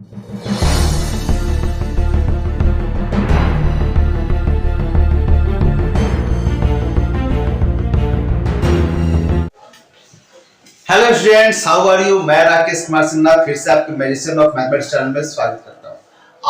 Hello students, how are you. मैं राकेश कुमार सिन्हा फिर से आपके मेडिसिन ऑफ मैथमेटिक्स चैनल में स्वागत करता हूं।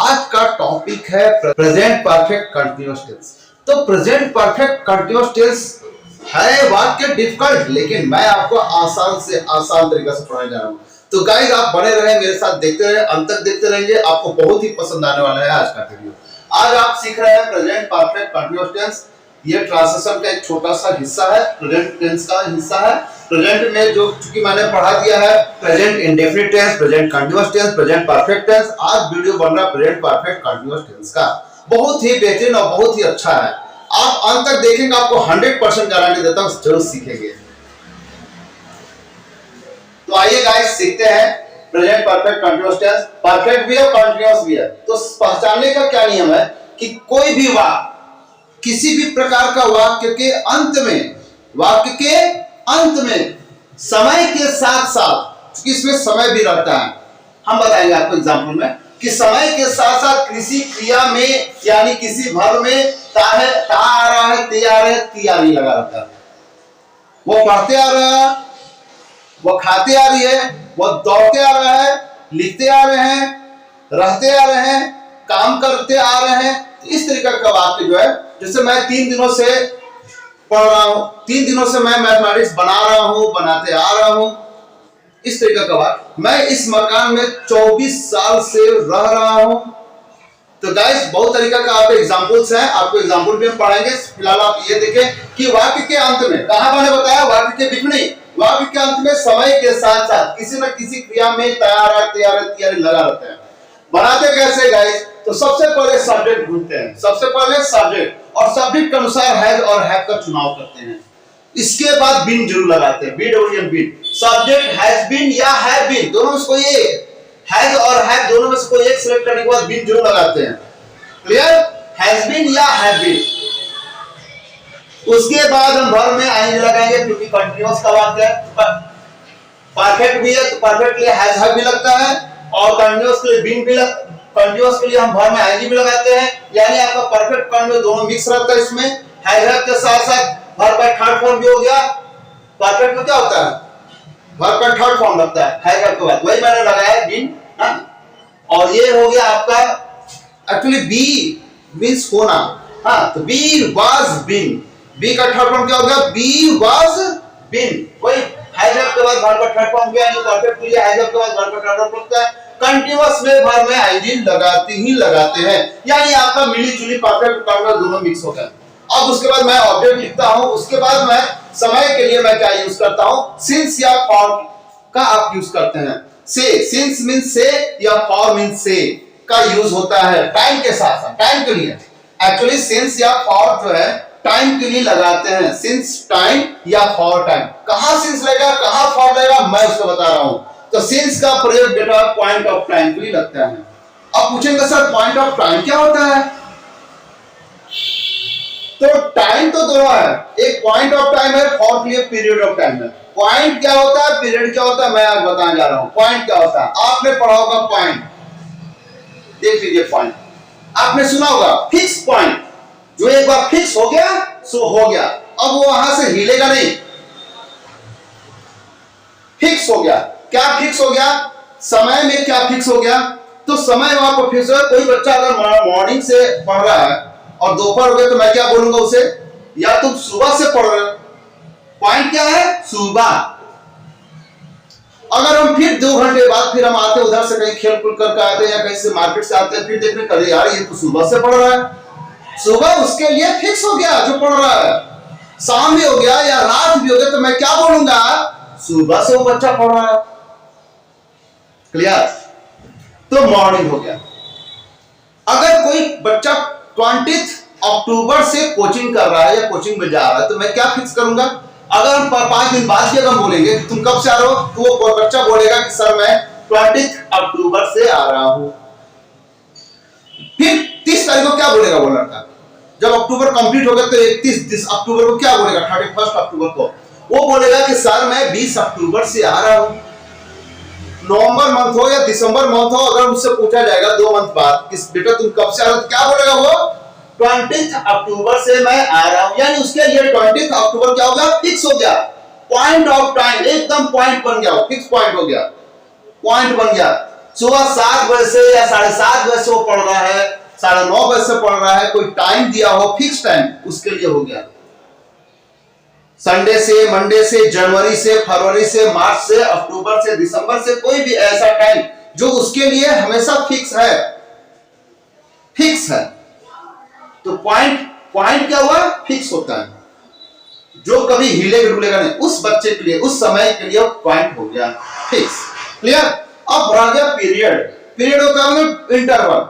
आज का टॉपिक है प्रेजेंट परफेक्ट कंटीन्यूअस टेंस। तो प्रेजेंट परफेक्ट कंटीन्यूअस टेंस है वाक्य डिफिकल्ट, लेकिन मैं आपको आसान से आसान तरीके से पढ़ाने जा रहा हूं। तो गाइस, आप बने रहे, मेरे साथ देखते रहे, अंत तक देखते रहेंगे, आपको बहुत ही पसंद आने वाला है आज का वीडियो। आज आप सीख रहे हैं प्रेजेंट परफेक्ट कंटीन्यूअस टेंस। ये ट्रांसलेशन का एक छोटा सा हिस्सा है, प्रेजेंट टेंस का हिस्सा है। प्रेजेंट में जो चूंकि मैंने पढ़ा दिया है present indefinite tense, present continuous tense, present perfect tense. आज वीडियो बन रहा है प्रेजेंट परफेक्ट कंटीन्यूअस टेंस का। बहुत ही बेहतरीन और बहुत ही अच्छा है। आप अंत तक देखेंगे, आपको 100% गारंटी देता हूं जरूर सीखेंगे। तो आइए गाइस सीखते हैं present perfect continuous tense. Perfect भी है, कंटीन्यूअस भी है। तो पहचानने का क्या नियम है कि कोई भी वाक्य, किसी भी प्रकार का वाक्य के अंत में समय के साथ साथ, क्योंकि इसमें समय भी रहता है, हम बताएंगे आपको एग्जांपल में कि समय के साथ साथ किसी क्रिया में यानी किसी वर्ब में ता आ रहा है, ते आ रहा है, ती आ रही लगा रहता है। वो पढ़ते आ रहा है, वो खाते आ रही है, वो दौड़ते आ रहा है, लिखते आ रहे हैं, रहते आ रहे हैं, काम करते आ रहे हैं। तो इस तरीके का वाक्य जो है, जैसे मैं 3 दिनों से पढ़ रहा हूं, 3 दिनों से मैं मैथमेटिक्स बना रहा हूं, बनाते आ रहा हूं, इस तरीके का वाक्य। मैं इस मकान में 24 साल से रह रहा हूं। तो गाइस, बहुत तरीका का आप एग्जांपल्स हैं, आपको एग्जांपल भी हम पढ़ाएंगे। फिलहाल आप ये देखें कि वाक्य के अंत में, कहां मैंने बताया वाक्य के बीच में, वाक्य के अंत में समय के साथ साथ किसी न किसी क्रिया में तैयार लगा रहता है। बनाते कैसे गाइस? तो सबसे पहले सब्जेक्ट ढूंढते हैं, सबसे पहले सब्जेक्ट, और सब्जेक्ट के अनुसार हैज और हैव का चुनाव करते हैं। इसके बाद बीन जरूर लगाते हैं, बीन। सब्जेक्ट हैज बीन या हैव बीन, दोनों में से कोई एक, हैज और हैव दोनों में से कोई एक सिलेक्ट करने के बाद बीन जरूर लगाते हैं। क्लियर? हैज बीन या हैव बीन। उसके बाद हम वर्ब में आईएनजी लगाएंगे, क्योंकि कंटीन्यूअस का वाक्य है। परफेक्ट भी है तो परफेक्ट के लिए हैज हैव भी लगता है, और कंटीन्यूअस के लिए बीन भी कंटीन्यूअस के लिए हम वर्ब में आईएनजी भी लगाते हैं। यानी आपका परफेक्ट कंटीन्यूअस दोनों मिक्स रहता है। इसमें हैज हैव के साथ साथ वर्ब का थर्ड फॉर्म भी हो गया। परफेक्ट में क्या होता है? वर्ब का थर्ड फॉर्म लगता है हैज हैव के बाद, वही मैंने लगाया बीन। और ये हो गया आपका एक्चुअली बी मींस होना। तो बी वाज बीन, बी का थर्ड फॉर्म क्या हो गया? Be was been. वही हैज हैव के बाद वर्ब का थर्ड फॉर्म गया, यानी परफेक्ट के लिए हैज हैव के बाद वर्ब का थर्ड फॉर्म लगता है। कंटीन्यूअस में वर्ब में आईएनजी लगाते हैं, यानी आपका मिली जुली परफेक्ट कंटीन्यूअस दोनों मिक्स हो गए। अब उसके बाद मैं ऑब्जेक्ट लिखता हूं, उसके बाद मैं समय के लिए मैं क्या यूज करता हूं? सिंस या फॉर का आप यूज करते हैं। से, सिंस मींस से या फॉर मींस से का यूज होता है टाइम के साथ साथ, टाइम के लिए। एक्चुअली सिंस या फॉर जो है टाइम के लिए लगाते हैं, सिंस टाइम या फॉर टाइम। कहां सिंस लगेगा, कहां फॉर लगेगा, मैं उसको बता रहा हूं। तो सिंस का प्रयोग बेटा पॉइंट ऑफ टाइम के लिए लगता है। अब पूछेंगे सर पॉइंट ऑफ टाइम क्या होता है? तो टाइम तो दोनों है, एक पॉइंट ऑफ टाइम है, फॉर के लिए पीरियड ऑफ टाइम है। पॉइंट क्या होता है, पीरियड क्या होता है, मैं आज बताने जा रहा हूं। पॉइंट क्या होता है? आपने पढ़ा होगा पॉइंट, देख लीजिए पॉइंट आपने सुना होगा, फिक्स पॉइंट, जो एक बार फिक्स हो गया सो हो गया, अब वो वहां से हिलेगा नहीं। फिक्स हो गया, क्या फिक्स हो गया? समय में क्या फिक्स हो गया? तो समय वहां पर फिक्स हो गया। कोई बच्चा अगर मॉर्निंग से पढ़ रहा है और दोपहर हो गया, तो मैं क्या बोलूंगा उसे? या तुम सुबह से पढ़ रहे हो। पॉइंट क्या है? सुबह। अगर हम फिर 2 घंटे बाद फिर हम आते, उधर से कहीं खेल कूद करके आते हैं या कहीं से मार्केट से आते हैं, फिर देखने कर यार ये तो सुबह से पढ़ रहा है। सुबह उसके लिए फिक्स हो गया जो पढ़ रहा है। शाम भी हो गया या रात भी हो गया, तो मैं क्या बोलूंगा? सुबह से वो बच्चा पढ़ रहा है। क्लियर? तो मॉर्निंग हो गया। अगर कोई बच्चा 20 अक्टूबर से कोचिंग कर रहा है या कोचिंग में जा रहा है, तो मैं क्या फिक्स करूंगा? अगर हम 5 दिन बाद भी अगर बोलेंगे कि तुम कब से आ रहे हो, तो वो बच्चा बोलेगा कि सर मैं 20 अक्टूबर से आ रहा हूं। फिर 30 तारीख को क्या बोलेगा वो लड़का? जब अक्टूबर कंप्लीट हो गया तो 31 अक्टूबर को क्या बोलेगा? 31 अक्टूबर को वो बोलेगा कि सर मैं 20 अक्टूबर से आ रहा हूं। नवंबर मंथ हो या दिसंबर मंथ हो, अगर उससे पूछा जाएगा 2 मंथ बाद किस बेटा तुम कब से आ रहे हो, क्या बोलेगा वो 20 अक्टूबर से मैं आ रहा हूं। यानी उसके लिए 20 अक्टूबर क्या हो गया, फिक्स हो गया, पॉइंट ऑफ टाइम, एकदम पॉइंट बन गया, फिक्स पॉइंट हो गया, पॉइंट बन गया। सुबह 7 बजे से या 7:30 बजे से वो पढ़ रहा है, 9:30 बजे से पढ़ रहा है, कोई टाइम दिया हो फिक्स टाइम, उसके लिए हो गया। संडे से, मंडे से, जनवरी से, फरवरी से, मार्च से, अक्टूबर से, दिसंबर से, कोई भी ऐसा टाइम जो उसके लिए हमेशा फिक्स है, फिक्स है, तो पॉइंट क्या हुआ, फिक्स होता है, जो कभी हिलेगा डुलेगा नहीं, उस बच्चे के लिए, उस समय के लिए पॉइंट हो गया फिक्स। क्लियर। अब रह गया पीरियड। पीरियड होता है इंटरवल,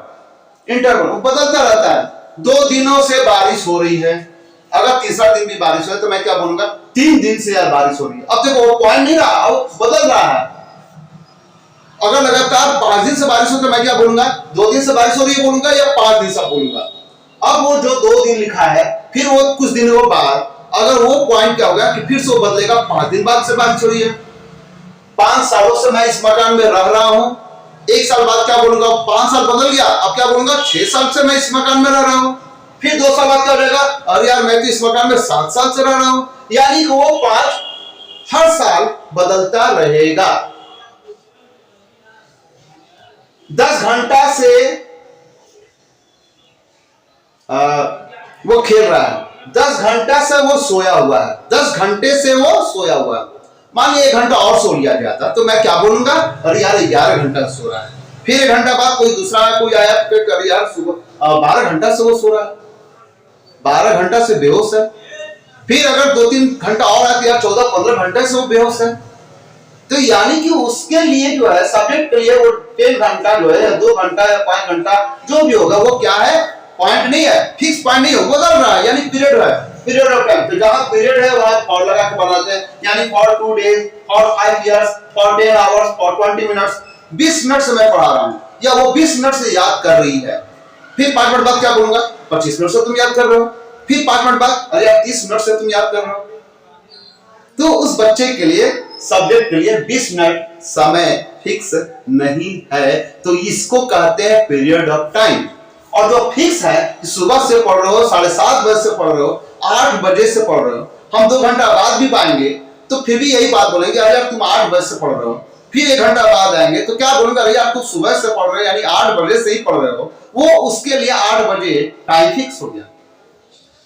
इंटरवल वो बदलता रहता है। 2 दिनों से बारिश हो रही है, अगर तीसरा दिन भी बारिश हो तो मैं क्या बोलूंगा, 3 दिन से यार बारिश हो रही है। अब देखो वो पॉइंट नहीं रहा, वो बदल रहा है। अगर लगातार 5 दिन से बारिश हो तो मैं क्या बोलूंगा, 2 दिन से बारिश हो रही है बोलूंगा या 5 दिन से बोलूंगा। अब वो जो 2 दिन लिखा है, फिर वो कुछ दिनों बाद अगर वो पॉइंट क्या होगा कि फिर से वो बदलेगा, 5 दिन बाद से बारिश हो रही है। 5 सालों से मैं इस मकान में रह रहा हूं, 1 साल बाद क्या बोलूंगा, 5 साल बदल गया, अब क्या बोलूंगा 6 साल से मैं इस मकान में रह रहा हूं। फिर 2 साल बाद क्या हो जाएगा, अरे यार मैं तो इस मकान में 7 साल से रह रहा हूं। यानी कि वो 5 हर साल बदलता रहेगा। 10 घंटा से वो खेल रहा है, 10 घंटा से वो सोया हुआ है, 10 घंटे से वो सोया हुआ है। मान लीजिए 1 घंटा और सो लिया जाता तो मैं क्या बोलूंगा, अरे यार 11 घंटा सो रहा है। फिर 1 घंटा बाद कोई दूसरा कोई आया, फिर यार सुबह 12 घंटा से वो सो रहा है, 12 घंटा से बेहोश है। फिर अगर 2-3 घंटा और आते यार 14-15 घंटे से वो बेहोश है। तो यानी कि उसके लिए जो है, सब्जेक्ट के लिए वो 10 घंटा जो है, 2 घंटा या 5 घंटा जो भी होगा, वो क्या है, पॉइंट नहीं है, फिक्स पॉइंट नहीं है, बदल रहा है, यानी पीरियड है, पीरियड ऑफ टाइम। तो जहां पीरियड है वहां फॉर लगा के बनाते हैं, यानी for 2 days, for 5 years, for 10 hours, for 20 minutes. 20 minute से मैं पढ़ा रहा हूं या वो 20 मिनट से याद कर रही है। फिर 5 मिनट बाद क्या बोलूंगा, 25 मिनट से तुम याद कर रहे हो। फिर 5 मिनट बाद अरे यार 30 मिनट से तुम याद कर रहे हो। तो उस बच्चे के लिए, सब्जेक्ट के लिए 20 मिनट समय फिक्स नहीं है, तो इसको कहते हैं पीरियड ऑफ टाइम। और जो फिक्स है कि सुबह से पढ़ रहे हो, 7:30 बजे से पढ़ रहे हो, 8 बजे से पढ़ रहे हो, हम 2 घंटा बाद भी पाएंगे तो फिर भी यही बात बोलेंगे, अरे यार तुम 8 बजे से पढ़ रहे हो। फिर 1 घंटा बाद आएंगे तो क्या बोलेंगे, अरे यार तुम सुबह से पढ़ रहे हो, यानी 8 बजे से ही पढ़ रहे हो। वो उसके लिए 8 बजे टाइम फिक्स हो गया।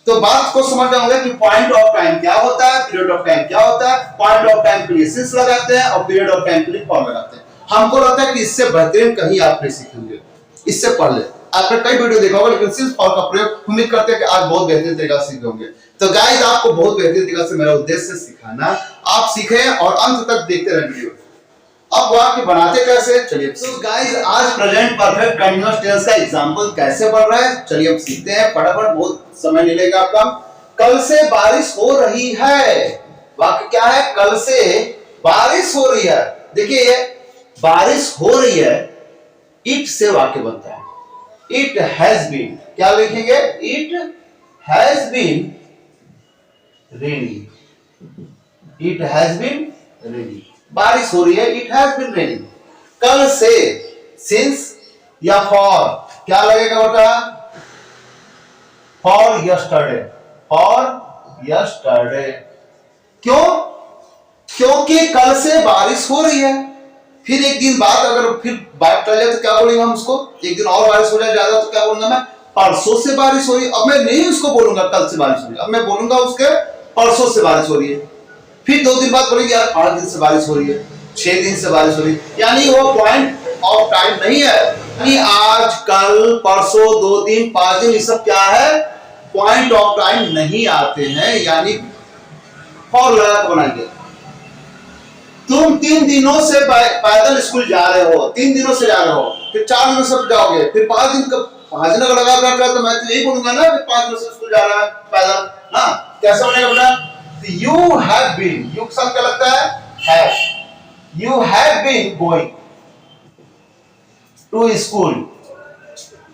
तो बात को समझ रहे होंगे कि पॉइंट ऑफ टाइम क्या होता है, पीरियड ऑफ टाइम क्या होता है। पॉइंट ऑफ टाइम के लिए सिंस लगाते हैं और पीरियड ऑफ टाइम के लिए फॉर लगाते हैं। हमको लगता है कि इससे बेहतरीन कहीं आप नहीं सीखेंगे, इससे पढ़ ले। आपने कई वीडियो देखा होगा, लेकिन सिर्फ फॉर का प्रयोग उम्मीद करते हैं कि आज बहुत बेहतरीन तरीका से सीखे होंगे। तो गाइस आपको बहुत बेहतरीन तरीका से मेरा उद्देश्य सिखाना, आप सीखें और अंत तक देखते रहें वीडियो। अब वाक्य बनाते कैसे, चलिए। तो गाइस आज प्रेजेंट परफेक्ट कंटीन्यूअस टेंस का एग्जांपल कैसे पढ़ रहा है, चलिए हम सीखते हैं फटाफट, बहुत समय नहीं लेगा आपका। कल से बारिश हो रही है, वाक्य क्या है, कल से बारिश हो रही है। देखिए ये बारिश हो रही है, इट से वाक्य बनता है। इट हैज बीन, क्या लिखेंगे, it has been raining, it has been raining. बारिश हो रही है, इट हैज बीन रेनिंग। कल से, सिंस या फॉर, क्या लगेगा बेटा, फॉर यस्टरडे, फॉर यस्टरडे। क्यों, क्योंकि कल से बारिश हो रही है। फिर 1 दिन बाद अगर फिर बात चल जाए तो क्या बोलेंगे हम उसको, 1 दिन और बारिश हो जाए ज्यादा तो क्या बोलूंगा मैं, परसों से बारिश हो रही है। अब मैं नहीं उसको बोलूंगा कल से बारिश हो रही है, अब मैं बोलूंगा उसके परसों से बारिश हो रही है। फिर 2 दिन बाद बोलेंगे यार 8 दिन से बारिश हो रही है, 6 दिन से बारिश हो रही है। यानी वो पॉइंट ऑफ टाइम नहीं है, यानी आज, कल, परसों, 2 दिन, 5 दिन, ये सब क्या है, पॉइंट ऑफ टाइम नहीं आते हैं, यानी फॉर लगा के बनाएंगे। तुम 3 दिनों से पैदल स्कूल जा रहे हो, 3 दिनों से जा रहे हो, फिर 4 दिनों से जाओगे, फिर 5 दिन का 5 दिन का लगा रहा, तो मैं तो यही बोलूंगा ना, 5 दिनों से स्कूल जा रहा है पैदल। हाँ कैसा बनेगा बेटा, you have been, you शब्द क्या लगता है, have, you have been going to school,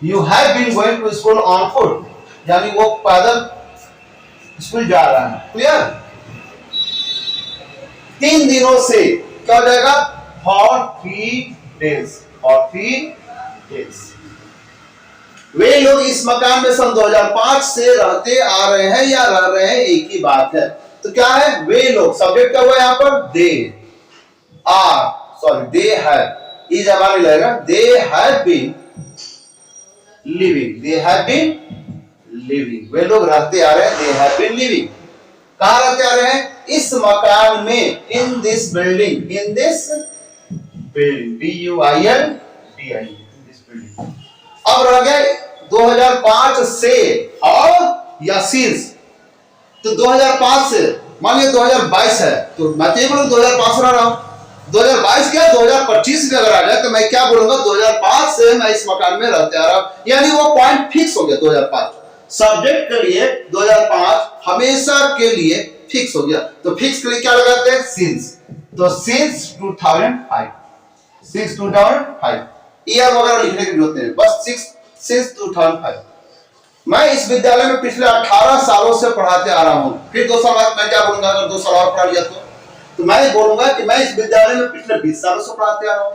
you have been going to school on foot, यानी वो पैदल स्कूल जा रहा है। क्लियर। 3 दिनों से क्या हो जाएगा, फॉर 3 days, फॉर 3 days। वे लोग इस मकान में सन 2005 से रहते आ रहे हैं या रह रहे हैं, एक ही बात है। तो क्या है, वे लोग, सब्जेक्ट क्या हुआ यहां पर, they are, sorry they have, इस जगह नहीं लगेगा, they have been living, they have been living, वे लोग रहते आ रहे हैं, दे हैव बीन लिविंग। कहां रहते आ रहे हैं, इस मकान में, in this building, in this building, BUILDING, this building. अब रह गए 2005 से और या सिंस, तो 2005 से, मान लिया 2022 है, तो मैं तो ये बोलूं 2005 रह रहा हूं, 2022 क्या 2025 में अगर आ जाए तो मैं क्या बोलूंगा, 2005 से मैं इस मकान में रहते आ रहा हूं, यानी वो पॉइंट फिक्स हो गया 2005। सब्जेक्ट के लिए 2005 हमेशा के लिए फिक्स हो गया, तो फिक्स के लिए क्या लगाते हैं, सिंस, तो सिंस 2005, सिंस 2005, ईयर वगैरह लिखने की जरूरत नहीं, बस सिंस 2005। मैं इस विद्यालय में पिछले 18 सालों से पढ़ाते आ रहा हूं। फिर 2 साल बाद मैं क्या बोलूंगा, अगर 2 साल और पढ़ा लिया तो मैं बोलूंगा कि मैं इस विद्यालय में पिछले 20 सालों से पढ़ाते आ रहा हूं।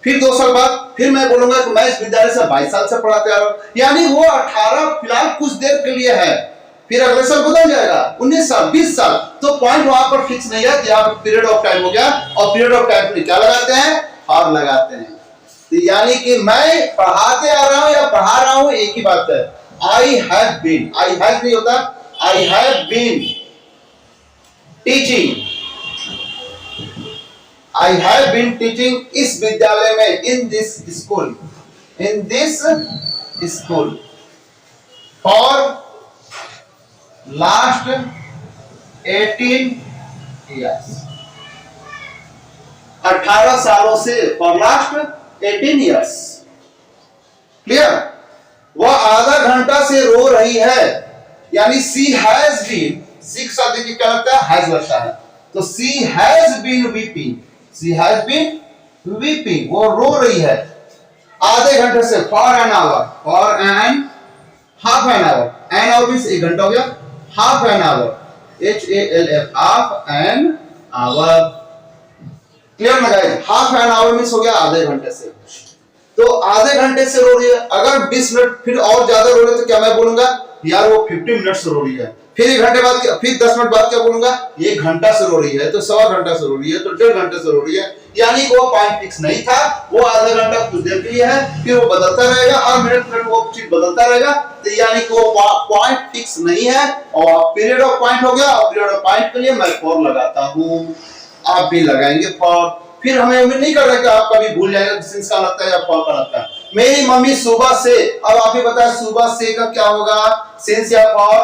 फिर 2 साल बाद फिर मैं बोलूंगा कि मैं इस विद्यालय से 22 साल से पढ़ाते आ रहा हूं, यानी वो 18 फिलहाल कुछ देर के लिए है, फिर अगले साल बदल जाएगा 19 साल 20 साल, तो पॉइंट वहां पर फिक्स नहीं है, यहाँ पीरियड ऑफ टाइम हो गया, और पीरियड ऑफ टाइम में क्या लगाते हैं, और लगाते हैं। तो यानी कि मैं पढ़ाते आ रहा हूं या पढ़ा रहा हूं, एक ही बात है। I have been, I have नहीं होता, I have been teaching, I have been teaching इस विद्यालय में, in this school, in this school for last 18 years, 18 सालों से, फॉर लास्ट 18 years। क्लियर, वह आधा घंटा से रो रही है, यानी सी हैज बीन, सी के साथ देखिए क्या लगता है, हैज लगता है, तो she has been weeping, she has been weeping, वो रो रही है आधे घंटे से, for an hour, for an half an hour, an hour means 1 घंटा हो गया, half an hour, HALF, half an hour. Clear लगाए, हाफ एन आवर मींस हो गया आधे घंटे से, तो आधे घंटे से रो रही है। अगर 20 मिनट फिर और ज्यादा रो रही है तो क्या मैं बोलूंगा, यार वो 50 मिनट से रो रही है। फिर 1 घंटे बाद, फिर 10 मिनट बाद क्या बोलूंगा, 1 घंटा से रो रही है, तो 1.25 घंटा से रो रही है, तो 1.5 घंटे से रो रही है, यानी वो पॉइंट फिक्स नहीं था, वो आधा घंटा कुछ देर के लिए है, फिर वो बदलता रहेगा, हर मिनट वो चीज बदलता रहेगा, तो यानी कि वो पॉइंट फिक्स नहीं है, और पीरियड ऑफ पॉइंट हो गया, और पीरियड ऑफ पॉइंट के लिए मैं फॉर लगाता हूं, आप भी लगाएंगे फॉर। फिर हमें उम्मीद नहीं कर रहे कि आप कभी भूल जाएंगे सिंस का लगता है या फॉर का लगता है। मेरी मम्मी सुबह से, अब आप ही बताएं सुबह से का क्या होगा, सिंस या फॉर,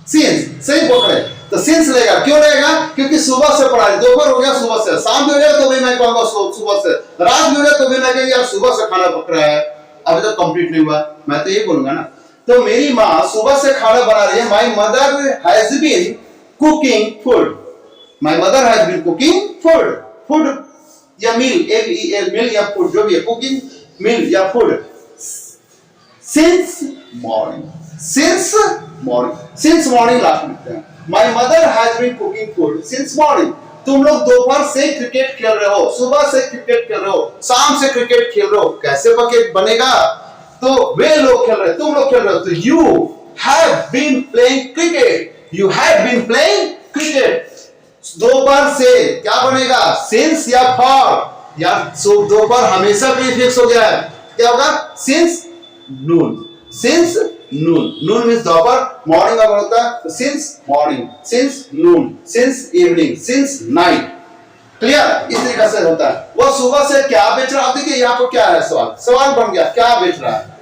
सिंस, सही पकड़े, तो सिंस लेगा, क्यों लेगा, क्योंकि सुबह से पढ़ा, दोपहर हो गया सुबह से, शाम भी हो गया तो भी मैं कहूंगा सुबह से, रात भी हो गया तो भी मैं कहेंगे यार सुबह से खाना पक रहा है, अभी तक कंप्लीट नहीं हुआ, मैं तो ये बोलूंगा ना। तो मेरी माँ सुबह से खाना बना रही है, my mother has been cooking food, my mother has been cooking food, food या मील, MEL, मील या फूड, जो भी है, कुकिंग मील या food, since morning, since morning, since morning last लिखते हैं। My mother has been cooking food since morning. तुम लोग दोपहर से क्रिकेट खेल रहे हो, सुबह से क्रिकेट खेल रहे हो, शाम से क्रिकेट खेल रहे हो, कैसे बकेट बनेगा, तो वे लोग खेल रहे हैं, तुम लोग खेल रहे हो, तो you have been playing cricket, you have been playing cricket. दोपहर से क्या बनेगा, सिंस या फॉर, या दोपहर हमेशा के लिए फिक्स हो गया है, क्या होगा, since noon, since noon, noon means दोपहर, मॉर्निंग अगर होता है तो since morning, since noon, since evening, since night. Clear, इस तरीके से होता है। वो सुबह से क्या बेच रहा है, देखिए यहाँ पर क्या है, सवाल बन गया, क्या बेच रहा है।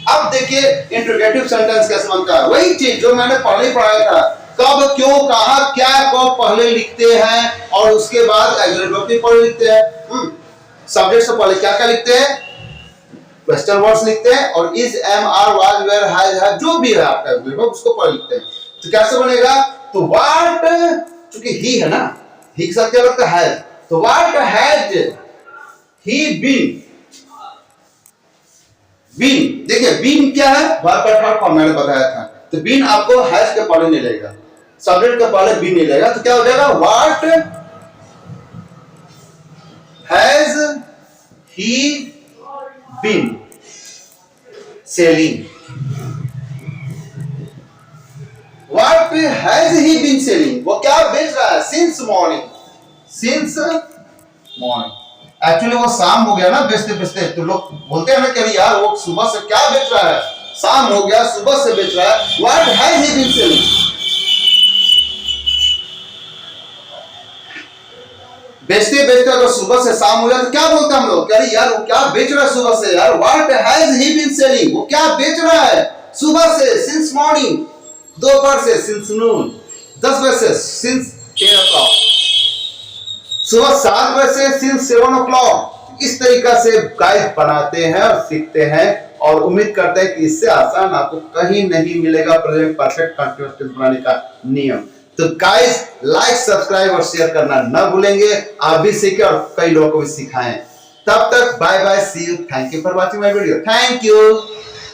अब देखिए इंट्रोगेटिव सेंटेंस कैसे बनता है, वही चीज जो मैंने पहले पढ़ाया था, कब, क्यों, कहां, क्या को पहले लिखते हैं और उसके बाद एग्रीगेटिव पहले लिखते हैं। सब्जेक्ट से पहले क्या क्या लिखते हैं, क्वेश्चन वर्ड्स लिखते हैं, और is, am, are, was, were, has, जो भी है आपका एग्रीगेटिव उसको पहले लिखते हैं। तो कैसे बनेगा, तो व्हाट, क्योंकि ही है ना, ही के साथ क्या लगता है, तो what has he been, been, देखिए बीन क्या है, वर्ब का थर्ड फॉर्म मैंने बताया था, तो बीन आपको हैज के पहले नहीं लगेगा, सब्जेक्ट के पहले बीन नहीं लगेगा, तो क्या हो जाएगा, what has he been selling? What has he been selling? वो क्या बेच रहा है? Since morning. Since morning. Actually वो शाम हो गया ना बेचते बेचते, तो लोग बोलते हैं ना कि यार वो सुबह से क्या बेच रहा है, शाम हो गया सुबह से बेच रहा है. What has he been selling? बेचते बेचते अगर सुबह से शाम हो गया तो क्या बोलते हैं हम लोग? अरे यार वो क्या बेच रहा है सुबह से यार. What has he been selling? वो क्या बेच रहा है सुबह से? Since morning. दोपहर से since noon. 10 बजे से since 10 o'clock. सुबह 7 बजे से since 7 o'clock. इस तरीका से गाइड बनाते हैं और सीखते हैं और उम्मीद करते हैं कि इससे आसान आपको कहीं नहीं मिलेगा प्रेजेंट परफेक्ट कंटीन्यूअस टेंस बनाने का नियम. तो गाइस लाइक सब्सक्राइब और शेयर करना न भूलेंगे. आप भी सीखें और कई लोगों को भी सिखाएं. तब तक bye bye, see you, thank you for watching my video. Thank you.